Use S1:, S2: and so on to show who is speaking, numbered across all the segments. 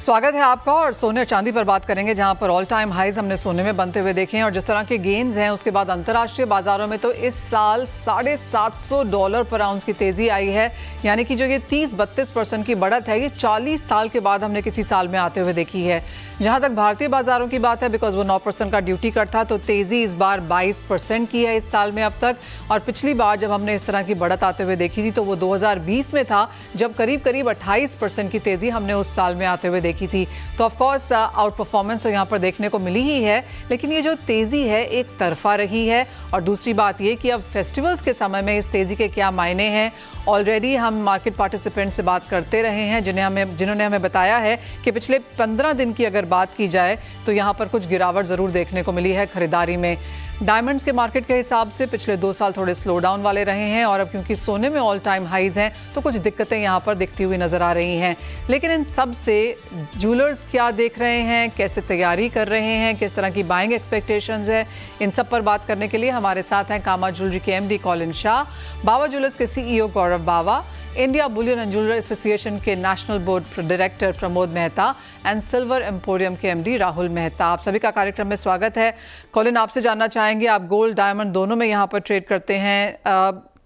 S1: स्वागत है आपका। और सोने और चांदी पर बात करेंगे, जहां पर ऑल टाइम हाईज हमने सोने में बनते हुए देखे हैं और जिस तरह के गेन्स हैं उसके बाद अंतर्राष्ट्रीय बाजारों में तो इस साल $750 पर आउंस की तेजी आई है। यानी कि जो ये 30-32% की बढ़त है, ये 40 साल के बाद हमने किसी साल में आते हुए देखी है। जहां तक भारतीय बाजारों की बात है, बिकॉज वो 9% का ड्यूटी कट था, तो तेजी इस बार 22% की है इस साल में अब तक। और पिछली बार जब हमने इस तरह की बढ़त आते हुए देखी थी तो वो 2020 में था, जब करीब करीब 28% की तेजी हमने उस साल में आते हुए देखी थी। तो ऑफ कोर्स आउट परफॉर्मेंस तो यहाँ पर देखने को मिली ही है, लेकिन ये जो तेजी है एक तरफा रही है। और दूसरी बात ये कि अब फेस्टिवल्स के समय में इस तेजी के क्या मायने हैं। ऑलरेडी हम मार्केट पार्टिसिपेंट से बात करते रहे हैं, जिन्होंने हमें बताया है कि पिछले 15 दिन की अगर बात की जाए तो यहाँ पर कुछ गिरावट ज़रूर देखने को मिली है खरीदारी में। डायमंड्स के मार्केट के हिसाब से पिछले 2 साल थोड़े स्लो डाउन वाले रहे हैं और अब क्योंकि सोने में ऑल टाइम हाईज हैं तो कुछ दिक्कतें यहाँ पर दिखती हुई नज़र आ रही हैं। लेकिन इन सब से ज्वेलर्स क्या देख रहे हैं, कैसे तैयारी कर रहे हैं, किस तरह की बाइंग एक्सपेक्टेशंस है, इन सब पर बात करने के लिए हमारे साथ हैं कामा ज्वेलरी के MD Colin Shah, Bawa jewellers के CEO Gaurav Bawa, India bullion and jewellery association के national board director Pramod Mehta and silver emporium के MD राहुल मेहता। आप सभी का कार्यक्रम में स्वागत है। कॉलिन, आपसे जानना चाहेंगे, आप गोल्ड डायमंड दोनों में यहाँ पर ट्रेड करते हैं,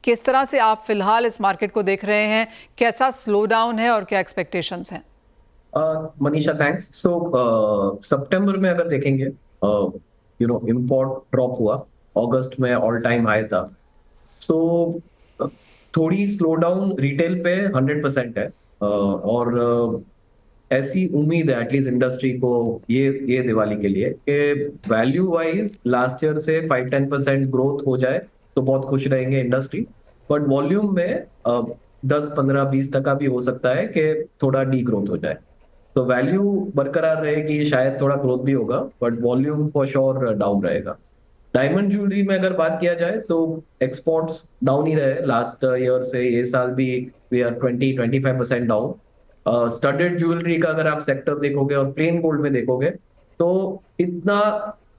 S1: किस तरह से आप फिलहाल इस मार्केट को देख रहे हैं, कैसा स्लो डाउन है और क्या एक्सपेक्टेशंस हैं?
S2: मनीषा, थैंक्स। सितंबर में अगर देखेंगे, इंपोर्ट ड्रॉप हुआ, अगस्त में ऑल टाइम हाई था। थोड़ी स्लो डाउन रिटेल पे 100% है। और ऐसी उम्मीद है एटलीस्ट इंडस्ट्री को ये दिवाली के लिए कि वैल्यू वाइज लास्ट ईयर से 5-10% ग्रोथ हो जाए तो बहुत खुश रहेंगे इंडस्ट्री। बट वॉल्यूम में 10-15-20% भी हो सकता है कि थोड़ा डी ग्रोथ हो जाए। तो वैल्यू बरकरार रहेगी, शायद थोड़ा ग्रोथ भी होगा, but volume for sure down रहेगा। डायमंड ज्वेलरी में अगर बात किया जाए तो एक्सपोर्ट्स डाउन ही रहे लास्ट ईयर से, ये साल भी we are 20-25% down. Studded jewellery का अगर आप सेक्टर देखोगे और प्लेन गोल्ड में देखोगे तो इतना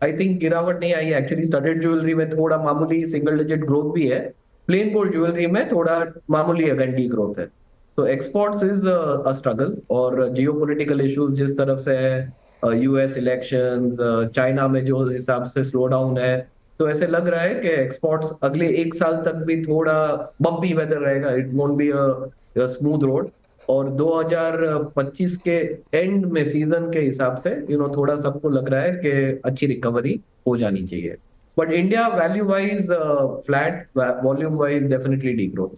S2: आई थिंक गिरावट नहीं आई। एक्चुअली स्टडेड ज्वेलरी में थोड़ा मामूली सिंगल डिजिट ग्रोथ भी है, प्लेन गोल्ड ज्वेलरी में थोड़ा मामूली अगर डी ग्रोथ है। तो एक्सपोर्ट्स इज अ स्ट्रगल। और जियोपॉलिटिकल इश्यूज जिस तरफ से है, US इलेक्शंस, चाइना में जो हिसाब से स्लो डाउन है, तो ऐसे लग रहा है कि एक्सपोर्ट्स अगले 1 साल तक भी थोड़ा बम्पी वेदर रहेगा। It won't be a smooth road. और 2025 के एंड में सीजन के हिसाब से थोड़ा सबको लग रहा है कि अच्छी रिकवरी हो जानी चाहिए। But India value wise flat, volume wise definitely degrowth.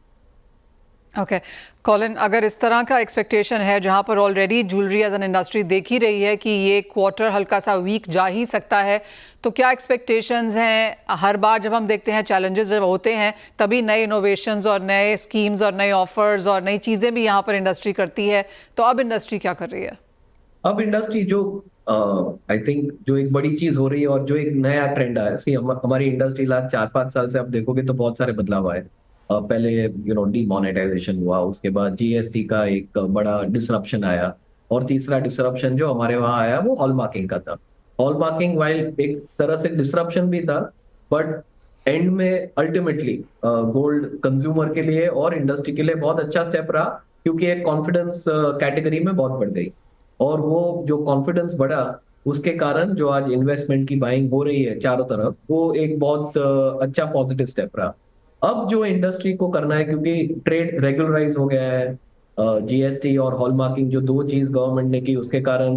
S1: Okay Colin, अगर इस तरह का एक्सपेक्टेशन है, जहां पर already jewellery as an industry देख ही रही है कि ये क्वार्टर हल्का सा वीक जा ही सकता है, तो क्या एक्सपेक्टेशंस हैं? हर बार जब हम देखते हैं चैलेंजेस जब होते हैं तभी नए इनोवेशंस और नए स्कीम्स और नए ऑफर्स और नई चीज़ें भी यहाँ पर इंडस्ट्री करती है, तो अब इंडस्ट्री क्या कर रही है?
S2: अब इंडस्ट्री जो आई थिंक जो एक बड़ी चीज हो रही है और जो एक नया ट्रेंड आया, हमारी इंडस्ट्री लास्ट 4-5 साल से आप देखोगे तो बहुत सारे बदलाव आए। पहले डीमोनेटाइजेशन हुआ, उसके बाद GST का एक बड़ा डिसरप्शन आया, और तीसरा डिसरप्शन जो हमारे वहाँ आया वो हॉलमार्किंग का था। हॉलमार्किंग वाइल एक तरह से डिसरप्शन भी था, बट एंड में अल्टीमेटली गोल्ड कंज्यूमर के लिए और इंडस्ट्री के लिए बहुत अच्छा स्टेप रहा, क्योंकि एक कॉन्फिडेंस कैटेगरी में बहुत बढ़ गई। और वो जो कॉन्फिडेंस बढ़ा उसके कारण जो आज इन्वेस्टमेंट की बाइंग हो रही है चारों तरफ, वो एक बहुत अच्छा पॉजिटिव स्टेप रहा। अब जो इंडस्ट्री को करना है, क्योंकि ट्रेड रेगुलराइज हो गया है, GST और हॉलमार्किंग जो दो चीज गवर्नमेंट ने की उसके कारण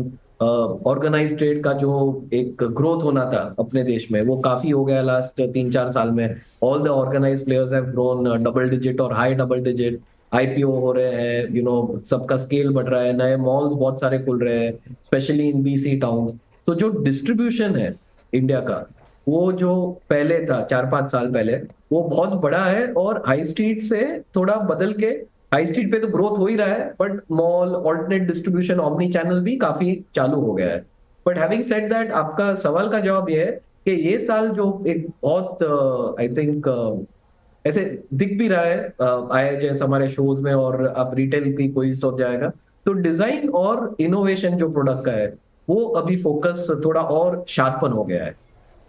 S2: ऑर्गेनाइज ट्रेड का जो एक ग्रोथ होना था अपने देश में वो काफी हो गया लास्ट 3-4 साल में। All the organise players have grown double digit और हाई डबल डिजिट। IPO हो रहे हैं, सबका स्केल बढ़ रहा है, नए मॉल्स बहुत सारे खुल रहे हैं, स्पेशली इन BC टाउन्स। तो जो डिस्ट्रीब्यूशन है इंडिया का, वो जो पहले था 4-5 साल पहले, वो बहुत बड़ा है। और हाई स्ट्रीट से थोड़ा बदल के, हाई स्ट्रीट पे तो ग्रोथ हो ही रहा है, but mall, alternate distribution, omni channel भी काफी चालू हो गया है। बट हैविंग सेड दैट, आपका सवाल का जवाब ये है कि ये साल जो एक बहुत आई थिंक ऐसे दिख भी रहा है IIJS हमारे शोज में, और आप रिटेल की कोई स्टोर जाएगा तो डिजाइन और इनोवेशन जो प्रोडक्ट का है वो अभी फोकस थोड़ा और शार्पन हो गया है।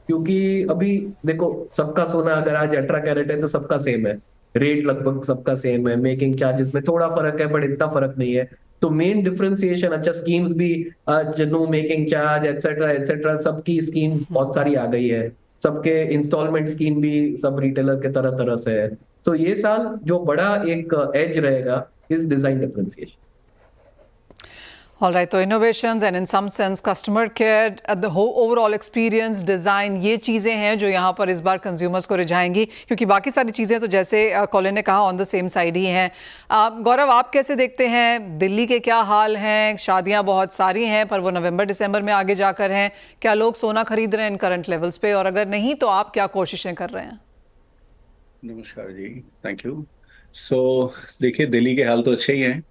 S2: क्योंकि अभी देखो, सबका सोना अगर आज 18 कैरेट है तो सबका सेम है, रेट लगभग सबका सेम है, मेकिंग चार्जेस में थोड़ा फर्क है बट इतना फर्क नहीं है। तो मेन डिफरेंशिएशन, अच्छा स्कीम्स भी, no making charge etcetera etcetera, सबकी स्कीम्स बहुत सारी आ गई है, सबके इंस्टॉलमेंट स्कीम भी सब रिटेलर के तरह तरह से है। तो ये साल जो बड़ा एक एज रहेगा इस डिजाइन डिफरेंशिएशन।
S1: All right, तो innovations and in some sense customer care, the whole overall experience, design, ये चीज़ें हैं जो यहाँ पर इस बार consumers को रिझाएंगी, क्योंकि बाकी सारी चीज़ें तो जैसे कॉलिन ने कहा ऑन द सेम साइड ही हैं। गौरव, आप कैसे देखते हैं, दिल्ली के क्या हाल हैं? शादियाँ बहुत सारी हैं पर वो नवंबर दिसंबर में आगे जाकर हैं। क्या लोग सोना खरीद रहे हैं इन करंट लेवल्स पे, और अगर नहीं तो आप क्या कोशिशें कर रहे हैं?
S3: नमस्कार जी, थैंक यू। देखिए, दिल्ली के हाल तो अच्छे ही हैं।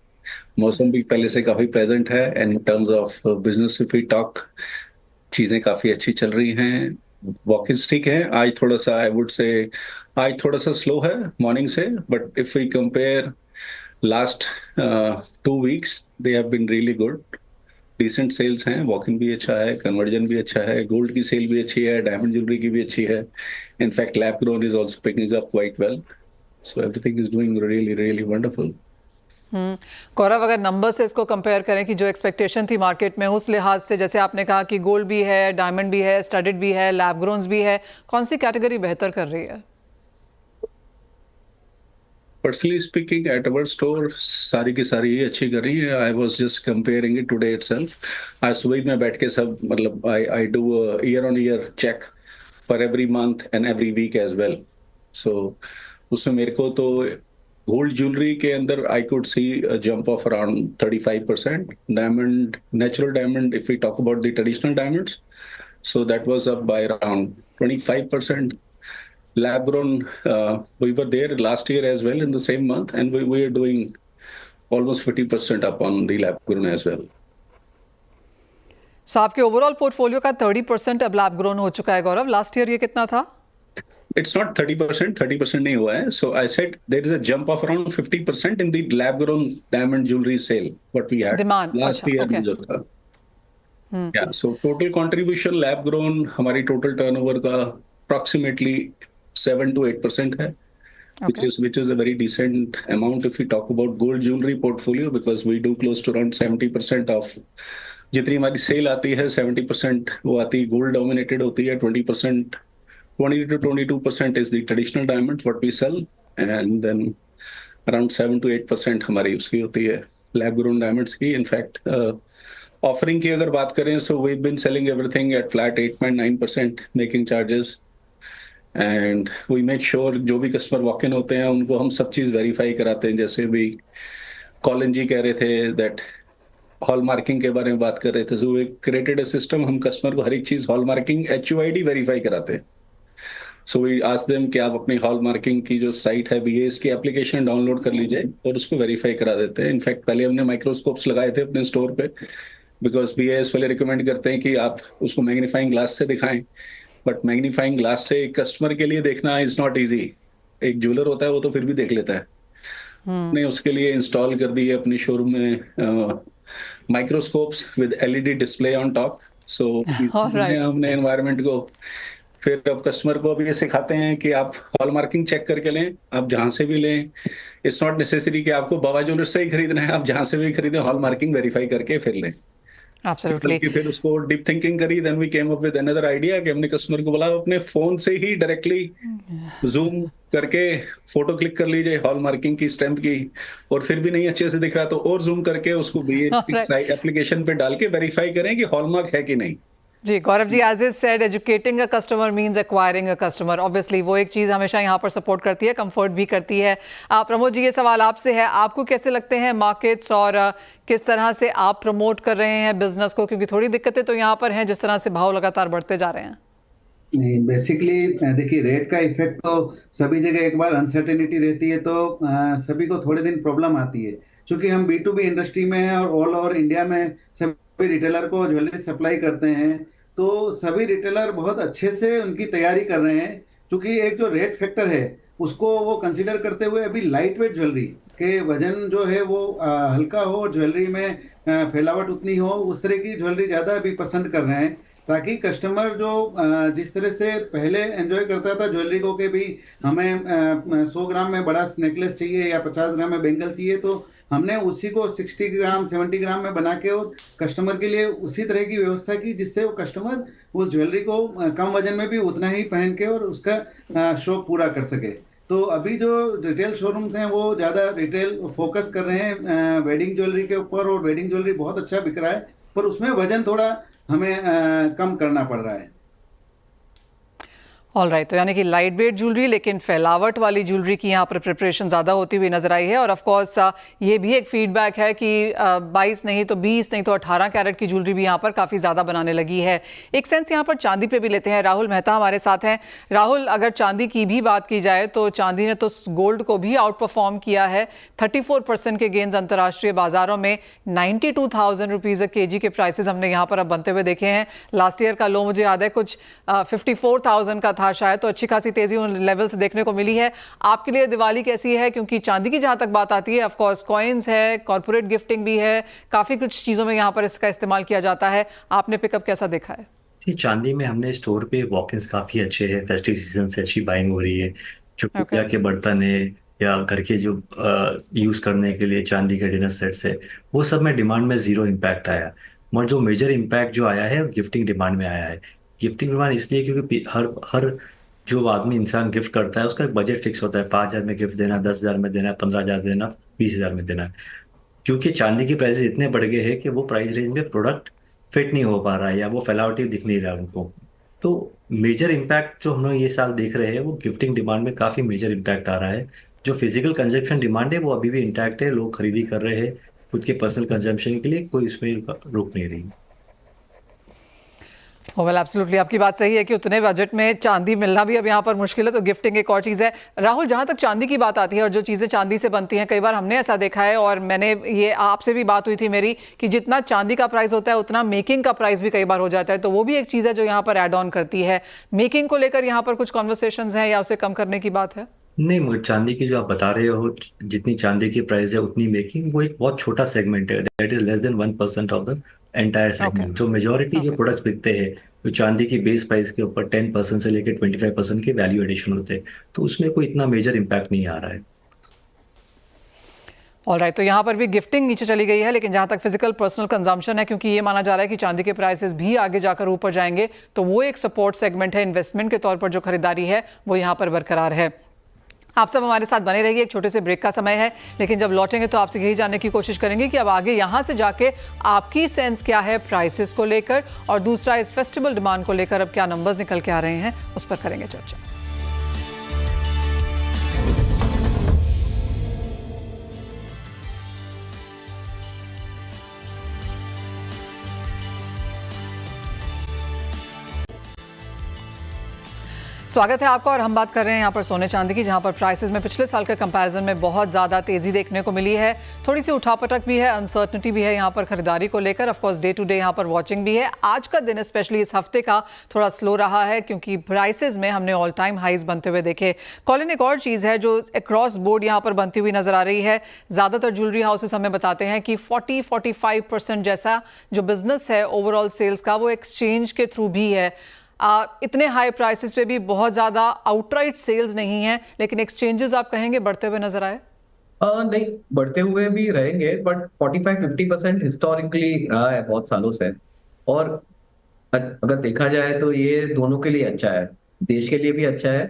S3: मौसम भी पहले से काफी प्रेजेंट है and in terms of business if we talk, चीजें काफी अच्छी चल रही हैं। वॉकिंग्स ठीक है, आज थोड़ा सा आई वुड से आज थोड़ा सा स्लो है मॉर्निंग से, but if we compare last 2 weeks they have been really good. Decent sales हैं, वॉकिंग भी अच्छा है, कन्वर्जन भी अच्छा है, गोल्ड की सेल भी अच्छी है, डायमंड ज्वेलरी की भी अच्छी है। In fact lab grown is also picking up quite well, so everything is doing really really wonderful.
S1: Gaurav, अगर नंबर से इसको कंपेयर करें कि जो एक्सपेक्टेशन थी मार्केट में उस लिहाज से, जैसे आपने कहा कि गोल्ड भी है, डायमंड भी है, स्टडेड भी है, लैब ग्रोन्स भी है, कौन सी कैटेगरी बेहतर कर रही है?
S3: Personally speaking at our store सारी की सारी ही अच्छी कर रही है। I was just comparing it today itself. आज सुबह में बैठ के सब मतलब I do year on year check for every month and every week as well. So उसमें मेरे को तो गोल्ड ज्वेलरी के अंदर I could see a jump of around 35%। Diamond, natural diamond, if we talk about the traditional diamonds, so that was up by around 25%. Lab grown, we were there last year as well in the same month, and we are doing almost 50% up on the lab grown as well.
S1: सो आपके overall portfolio का 30% अब lab grown हो चुका है गौरव। Last year ये कितना था?
S3: It's not 30%, 30% नहीं हुआ है. So I said there is a jump of around 50% in the lab grown diamond jewelry sale what we had
S1: Demand,
S3: last
S1: अच्छा,
S3: year
S1: okay.
S3: जो था. Yeah, so total contribution lab grown हमारी total turnover का approximately 7 to 8% है,
S1: Okay.
S3: which is a very decent amount if we talk about gold jewelry portfolio, because we do close to around 70% of जितनी हमारी cell आती है 70% वो आती gold dominated होती है, 20% 20 to 22% is the traditional diamonds what we sell, and then around 7 to 8% हमारी उसकी होती है lab grown diamonds की. इनफैक्ट ऑफरिंग की अगर बात करें, so we've been selling everything at flat 8.9% making charges, and we make sure जो भी कस्टमर वॉक इन होते हैं उनको हम सब चीज़ वेरीफाई कराते हैं। जैसे भी कॉलिन जी कह रहे थे दैट हॉल मार्किंग के बारे में बात कर रहे थे, so we created a system, हम कस्टमर को हर एक चीज़ हॉल मार्किंग HUID वेरीफाई कराते हैं। सो वी आस्क देम कि आप अपनी हॉल मार्किंग की जो साइट है BAS की एप्लीकेशन डाउनलोड कर लीजिए और उसको वेरीफाई करा देते हैं। इनफैक्ट पहले हमने माइक्रोस्कोप्स लगाए थे अपने स्टोर पे, बिकॉज BAS वाले रिकमेंड करते हैं कि आप उसको मैग्नीफाइंग ग्लास से दिखाएं, बट मैग्नीफाइंग ग्लास से एक कस्टमर के लिए देखना इज नॉट इजी। एक ज्वेलर होता है वो तो फिर भी देख लेता है। हमने उसके लिए इंस्टॉल कर दी है अपने शोरूम में microscopes with LED display on top. So हमने एनवायरनमेंट को फिर अब कस्टमर को अभी ये सिखाते हैं कि आप हॉल मार्किंग चेक करके लें, आप जहां से भी लें। इट्स नॉट नेसेसरी कि आपको बाबा ज्वेलर से ही खरीदना है, आप जहां से भी खरीदें हॉल मार्किंग वेरीफाई करके फिर लें।
S1: Absolutely.
S3: फिर उसको डीप थिंकिंग करी, then we came up with another idea कि हमने कस्टमर को बोला अपने फोन से ही डायरेक्टली जूम करके फोटो क्लिक कर लीजिए हॉल मार्किंग की स्टैंप की, और फिर भी नहीं अच्छे से दिख रहा तो और जूम करके उसको एप्लीकेशन पे डाल के वेरीफाई करें कि हॉलमार्क है कि नहीं।
S1: जी Gaurav ji, as is said, educating a customer means acquiring a customer. Obviously वो एक चीज़ हमेशा यहाँ पर सपोर्ट करती है, कंफर्ट भी करती है। प्रमोद जी, ये सवाल आपसे है, आपको कैसे लगते हैं मार्केट्स और किस तरह से आप प्रमोट कर रहे हैं बिजनेस को, क्योंकि थोड़ी दिक्कतें तो यहाँ पर हैं जिस तरह से भाव लगातार बढ़ते जा रहे हैं।
S4: नहीं, बेसिकली देखिए, रेट का इफेक्ट तो सभी जगह, एक बार अनसर्टेनिटी रहती है तो सभी को थोड़े दिन प्रॉब्लम आती है। क्योंकि हम B2B इंडस्ट्री में हैं और ऑल ओवर इंडिया में सभी रिटेलर को ज्वेलरी सप्लाई करते हैं, तो सभी रिटेलर बहुत अच्छे से उनकी तैयारी कर रहे हैं। क्योंकि एक जो रेट फैक्टर है उसको वो कंसीडर करते हुए अभी लाइट वेट ज्वेलरी के वजन जो है वो हल्का हो, ज्वेलरी में फैलावट उतनी हो, उस तरह की ज्वेलरी ज़्यादा अभी पसंद कर रहे हैं, ताकि कस्टमर जो जिस तरह से पहले एंजॉय करता था ज्वेलरी को कि भी हमें 100 ग्राम में बड़ा नेकलेस चाहिए या 50 ग्राम में बैंगल चाहिए, तो हमने उसी को 60 ग्राम 70 ग्राम में बना के और कस्टमर के लिए उसी तरह की व्यवस्था की जिससे वो कस्टमर उस ज्वेलरी को कम वजन में भी उतना ही पहन के और उसका शौक पूरा कर सके। तो अभी जो रिटेल शोरूम्स हैं वो ज़्यादा रिटेल फोकस कर रहे हैं वेडिंग ज्वेलरी के ऊपर, और वेडिंग ज्वेलरी बहुत अच्छा बिक रहा है, पर उसमें वजन थोड़ा हमें कम करना पड़ रहा है।
S1: ऑल राइट, तो यानी कि लाइट वेट ज्वेलरी लेकिन फैलावट वाली ज्वेलरी की यहाँ पर प्रिपरेशन ज़्यादा होती हुई नजर आई है। और ऑफ कोर्स ये भी एक फीडबैक है कि 22 नहीं तो 20 नहीं तो 18 कैरेट की ज्वेलरी भी यहाँ पर काफ़ी ज़्यादा बनाने लगी है। एक सेंस यहाँ पर चांदी पे भी लेते हैं। राहुल मेहता हमारे साथ हैं। राहुल, अगर चांदी की भी बात की जाए तो चांदी ने तो गोल्ड को भी आउट परफॉर्म किया है। 34% के गेंस अंतर्राष्ट्रीय बाजारों में 92,000 रुपीज़ केजी के प्राइसेस हमने यहाँ पर अब बनते हुए देखे हैं। लास्ट ईयर का लो मुझे याद है कुछ 54,000 का था शायद, तो अच्छी खासी तेजी उन लेवल से देखने को मिली है। आपके लिए दिवाली कैसी है? क्योंकि चांदी की जहां तक बात आती है, ऑफ कोर्स कॉइन्स है, कॉर्पोरेट गिफ्टिंग भी है, काफी कुछ चीजों में यहां पर इसका इस्तेमाल किया जाता है। आपने पिकअप कैसा देखा है?
S5: जी, चांदी में हमने स्टोर पे वॉक-इन्स काफ़ी अच्छे हैं। फेस्टिव सीजन से अच्छी बाइंग हो रही है। जो पूजा के बर्तन है या घर के जो यूज़ करने के लिए चांदी के डिनर सेट्स है, वो सब में डिमांड में ज़ीरो इम्पैक्ट आया। मगर जो मेजर इम्पैक्ट जो आया है गिफ्टिंग डिमांड में आया है। गिफ्टिंग डिमांड इसलिए क्योंकि हर हर जो आदमी इंसान गिफ्ट करता है उसका एक बजट फिक्स होता है। 5,000 में गिफ्ट देना, 10,000 में देना, 15,000 देना, 20,000 में देना। क्योंकि चांदी की प्राइसेस इतने बढ़ गए हैं कि वो प्राइस रेंज में प्रोडक्ट फिट नहीं हो पा रहा है या वो फैलावटी दिख नहीं रहा है उनको। तो मेजर इम्पैक्ट जो हम लोग ये साल देख रहे हैं वो गिफ्टिंग डिमांड में काफ़ी मेजर इम्पैक्ट आ रहा है। जो फिजिकल कंजप्शन डिमांड है वो अभी भी इंटैक्ट है, लोग खरीदी कर रहे हैं खुद के पर्सनल कंजम्पशन के लिए, कोई उसमें रोक नहीं रही।
S1: वेल एब्सोल्युटली, आपकी बात सही है कि उतने बजट में चांदी मिलना भी अब यहाँ पर मुश्किल है, तो गिफ्टिंग एक और चीज़ है। राहुल, जहाँ तक चांदी की बात आती है और जो चीज़ें चांदी से बनती हैं, कई बार हमने ऐसा देखा है और मैंने ये आपसे भी बात हुई थी मेरी कि जितना चांदी का प्राइस होता है उतना मेकिंग का प्राइस भी कई बार हो जाता है, तो वो भी एक चीज़ है जो यहाँ पर एड ऑन करती है। मेकिंग को लेकर यहाँ पर कुछ कॉन्वर्सेशंस हैं या उसे कम करने की बात है?
S5: नहीं, मगर चांदी की जो आप बता रहे हो, जितनी चांदी की प्राइस है उतनी मेकिंग, वो एक बहुत छोटा सेगमेंट है। That is less than 1% of the entire segment. जो मेजोरिटी जो प्रोडक्ट्स बिकते हैं जो चांदी की बेस प्राइस के ऊपर 10% से लेकर 25% के वैल्यू एडिशन होते हैं, तो उसमें कोई इतना मेजर इम्पैक्ट नहीं आ रहा है।
S1: ऑलराइट, तो यहाँ पर भी गिफ्टिंग नीचे चली गई है, लेकिन जहाँ तक फिजिकल पर्सनल कंजम्पशन है, क्योंकि ये माना जा रहा है कि चांदी के प्राइसेस भी आगे जाकर ऊपर जाएंगे, तो वो एक सपोर्ट सेगमेंट है। इन्वेस्टमेंट के तौर पर जो खरीदारी है वो यहाँ पर बरकरार है। आप सब हमारे साथ बने रहिए। एक छोटे से ब्रेक का समय है, लेकिन जब लौटेंगे तो आपसे यही जानने की कोशिश करेंगे कि अब आगे यहाँ से जाके आपकी सेंस क्या है प्राइसेस को लेकर, और दूसरा इस फेस्टिवल डिमांड को लेकर अब क्या नंबर्स निकल के आ रहे हैं, उस पर करेंगे चर्चा। स्वागत है आपका, और हम बात कर रहे हैं यहाँ पर सोने चांदी की, जहाँ पर प्राइसेस में पिछले साल के कंपैरिजन में बहुत ज़्यादा तेज़ी देखने को मिली है। थोड़ी सी उठापटक भी है, अनसर्टनिटी भी है यहाँ पर खरीदारी को लेकर। Of course day to day यहाँ पर वॉचिंग भी है। आज का दिन स्पेशली इस हफ्ते का थोड़ा स्लो रहा है, क्योंकि प्राइसेस में हमने ऑल टाइम हाइज बनते हुए देखे। कॉलिन, एक और चीज़ है जो अक्रॉस बोर्ड यहाँ पर बनती हुई नजर आ रही है। ज़्यादातर ज्वेलरी हाउसेस हमें बताते हैं कि 40-45% जैसा जो बिजनेस है ओवरऑल सेल्स का, वो एक्सचेंज के थ्रू भी है। इतने हाई प्राइसेस पे भी बहुत ज़्यादा आउटराइट सेल्स नहीं है, लेकिन एक्सचेंजेस आप कहेंगे बढ़ते हुए नजर आए?
S2: नहीं, बढ़ते हुए भी रहेंगे, बट 45-50% हिस्टोरिकली रहा है बहुत सालों से। और अगर देखा जाए तो ये दोनों के लिए अच्छा है। देश के लिए भी अच्छा है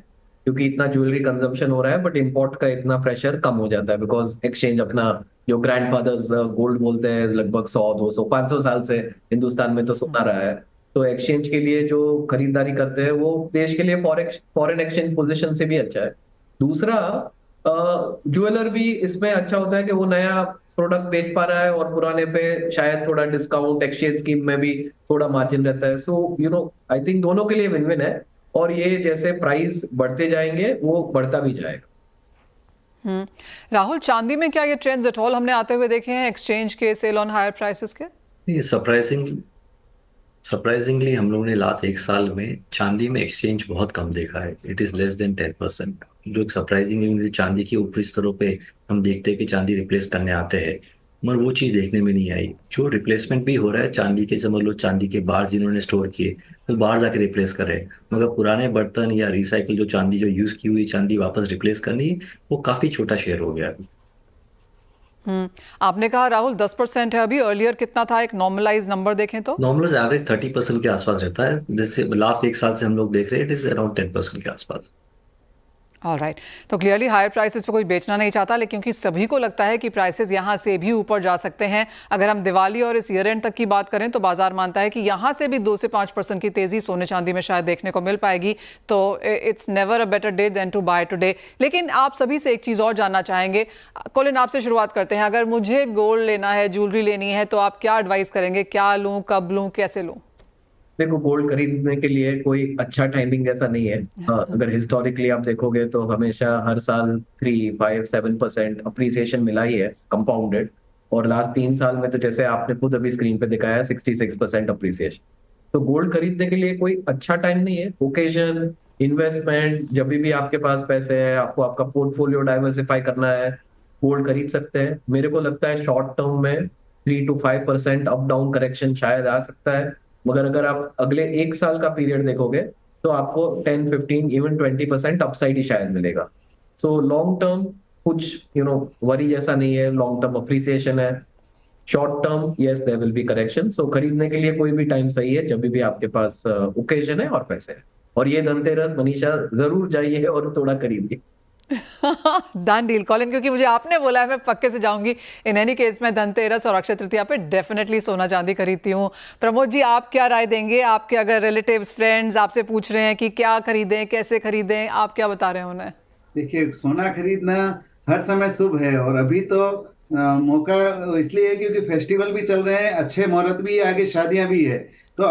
S2: क्योंकि इतना ज्वेलरी कंजम्पशन हो रहा है, बट इंपोर्ट का इतना प्रेशर कम हो जाता है, बिकॉज एक्सचेंज अपना जो ग्रैंडफादर्स गोल्ड बोलते हैं लगभग 100-200-500 साल से हिंदुस्तान में तो सोना रहा है। तो एक्सचेंज के लिए जो खरीदारी करते हैं वो देश के लिए फॉरेन एक्सचेंज पोजीशन से भी अच्छा है। दूसरा, ज्वेलर भी इसमें अच्छा होता है कि वो नया प्रोडक्ट बेच पा रहा है और पुराने पे शायद थोड़ा डिस्काउंट, एक्सचेंज स्कीम में भी थोड़ा मार्जिन रहता है। सो आई थिंक दोनों के लिए विन विन है, और ये जैसे प्राइस बढ़ते जाएंगे वो बढ़ता भी जाएगा।
S1: राहुल, चांदी में क्या ये ट्रेंड्स एट ऑल हमने आते हुए देखे हैं, एक्सचेंज के, सेल ऑन हायर प्राइसेस के?
S5: ये सरप्राइजिंगली हम लोगों ने लास्ट एक साल में चांदी में एक्सचेंज बहुत कम देखा है। इट इज़ लेस देन 10%, जो एक सरप्राइजिंग है। चांदी के ऊपरी स्तरों पे हम देखते हैं कि चांदी रिप्लेस करने आते हैं, मगर वो चीज़ देखने में नहीं आई। जो रिप्लेसमेंट भी हो रहा है चांदी के, समझ लो चांदी के बार जिन्होंने स्टोर किए तो बाहर जाके रिप्लेस कर रहे हैं, मगर पुराने बर्तन या रिसाइकिल जो चांदी जो यूज़ की हुई चांदी वापस रिप्लेस करनी, वो काफ़ी छोटा शेयर हो गया अभी।
S1: आपने कहा राहुल 10% है अभी, अर्लियर कितना था एक नॉर्मलाइज नंबर देखें तो?
S5: नॉर्मल एवरेज 30% के आसपास रहता है, जैसे लास्ट एक साल से हम लोग देख रहे हैं, इट इज अराउंड 10% के आसपास।
S1: ऑलराइट, तो क्लियरली हायर प्राइसेस पे कोई बेचना नहीं चाहता, लेकिन क्योंकि सभी को लगता है कि प्राइसेस यहाँ से भी ऊपर जा सकते हैं। अगर हम दिवाली और इस ईयर एंड तक की बात करें तो बाजार मानता है कि यहाँ से भी 2 से 5% की तेजी सोने चांदी में शायद देखने को मिल पाएगी। तो it's never a better day than to buy today. लेकिन आप सभी से एक चीज़ और जानना चाहेंगे। कॉलिन, आपसे शुरुआत करते हैं। अगर मुझे गोल्ड लेना है, ज्वेलरी लेनी है, तो आप क्या एडवाइस करेंगे? क्या लूँ, कब लूँ, कैसे लूँ?
S2: देखो, गोल्ड खरीदने के लिए कोई अच्छा टाइमिंग ऐसा नहीं है। अगर हिस्टोरिकली आप देखोगे तो हमेशा हर साल 3, 5, 7% अप्रिसिएशन मिला ही है कंपाउंडेड। और लास्ट 3 साल में तो जैसे आपने खुद अभी स्क्रीन पे दिखाया 66% अप्रिसिएशन। तो गोल्ड खरीदने के लिए कोई अच्छा टाइम नहीं है। ओकेजन, इन्वेस्टमेंट, जब भी आपके पास पैसे है, आपको आपका पोर्टफोलियो डाइवर्सिफाई करना है, गोल्ड खरीद सकते हैं। मेरे को लगता है शॉर्ट टर्म में 3 to 5% अप डाउन करेक्शन शायद आ सकता है, मगर अगर आप अगले 1 साल का पीरियड देखोगे तो आपको 10, 15, इवन 20% अपसाइड ही शायद मिलेगा। सो लॉन्ग टर्म कुछ वरी जैसा नहीं है, लॉन्ग टर्म अप्रिसिएशन है। Short term yes there will be correction. So खरीदने के लिए कोई भी टाइम सही है जब भी आपके पास ओकेजन है और पैसे है। और ये धनतेरस मनीषा जरूर जाइए और थोड़ा खरीदिए।
S1: डन डील कॉलिन, क्योंकि मुझे आपने बोला है मैं पक्के से जाऊंगी। इन एनी केस मैं धनतेरस और अक्षय तृतीया पे डेफिनेटली सोना चांदी खरीदती हूँ। प्रमोद जी, आप क्या राय देंगे? आपके अगर रिलेटिव्स, फ्रेंड्स आपसे पूछ रहे हैं कि क्या खरीदें, कैसे खरीदें, आप क्या बता रहे हैं उन्हें?
S4: देखिए, सोना खरीदना हर समय शुभ है, और अभी तो मौका इसलिए है क्योंकि फेस्टिवल भी चल रहे हैं, अच्छे मुहूर्त भी है, आगे शादियां भी है। तो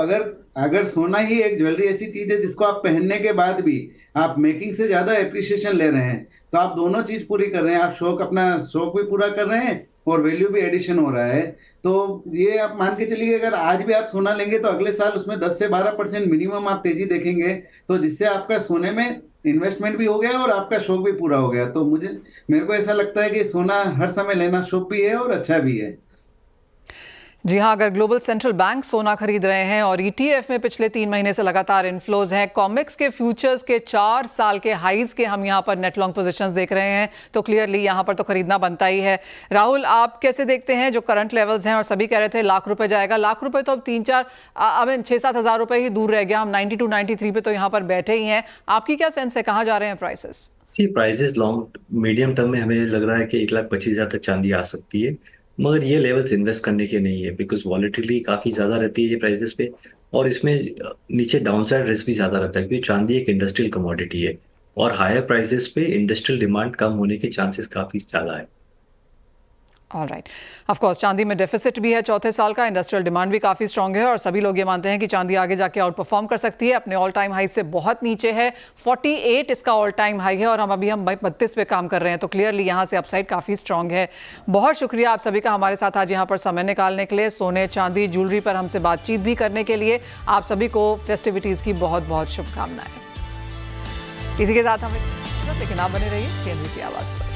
S4: अगर सोना ही एक ज्वेलरी ऐसी चीज है जिसको आप पहनने के बाद भी आप मेकिंग से ज्यादा एप्रिसिएशन ले रहे हैं, तो आप दोनों चीज पूरी कर रहे हैं। आप अपना शौक भी पूरा कर रहे हैं और वैल्यू भी एडिशन हो रहा है। तो ये आप मान के चलिए, अगर आज भी आप सोना लेंगे तो अगले साल उसमें 10 से 12% मिनिमम आप तेजी देखेंगे। तो जिससे आपका सोने में इन्वेस्टमेंट भी हो गया और आपका शौक भी पूरा हो गया। तो मेरे को ऐसा लगता है कि सोना हर समय लेना शुभ भी है और अच्छा भी है।
S1: जी हाँ, अगर ग्लोबल सेंट्रल बैंक सोना खरीद रहे हैं और ETF में पिछले 3 महीने से लगातार इनफ्लोज हैं, कॉमेक्स के फ्यूचर्स के 4 साल के हाईज के हम यहाँ पर नेट लॉन्ग पोजीशंस देख रहे हैं, तो क्लियरली यहाँ पर तो खरीदना बनता ही है। राहुल, आप कैसे देखते हैं जो करंट लेवल्स हैं? और सभी कह रहे थे लाख रुपए जाएगा, लाख रुपए तो अब 6-7 हज़ार रुपए ही दूर रह गया। हम 92, 93 पे तो यहाँ पर बैठे ही हैं। आपकी क्या सेंस है, कहाँ जा रहे हैं prices?
S5: Prices long medium term में हमें लग रहा है कि 1,25,000 तक चांदी आ सकती है, मगर ये लेवल्स इन्वेस्ट करने के नहीं है, बिकॉज वॉलेटिलिटी काफ़ी ज़्यादा रहती है ये प्राइसेस पे, और इसमें नीचे डाउनसाइड रिस्क भी ज़्यादा रहता है, क्योंकि चांदी एक इंडस्ट्रियल कमोडिटी है और हायर प्राइसेस पे इंडस्ट्रियल डिमांड कम होने के चांसेस काफ़ी ज़्यादा है।
S1: ऑलराइट, ऑफ कोर्स चांदी में डेफिसिट भी है चौथे साल का, इंडस्ट्रियल डिमांड भी काफ़ी स्ट्रांग है और सभी लोग ये मानते हैं कि चांदी आगे जाके आउट परफॉर्म कर सकती है। अपने ऑल टाइम हाई से बहुत नीचे है, 48 इसका ऑल टाइम हाई है और हम 32 पे काम कर रहे हैं। तो क्लियरली यहाँ से अपसाइड काफ़ी स्ट्रांग है। बहुत शुक्रिया आप सभी का हमारे साथ आज यहाँ पर समय निकालने के लिए, सोने, चांदी, ज्वेलरी पर हमसे बातचीत भी करने के लिए। आप सभी को फेस्टिविटीज़ की बहुत बहुत शुभकामनाएं। इसी के साथ हमें, लेकिन आप बने रहिए CNBC आवाज़ पर।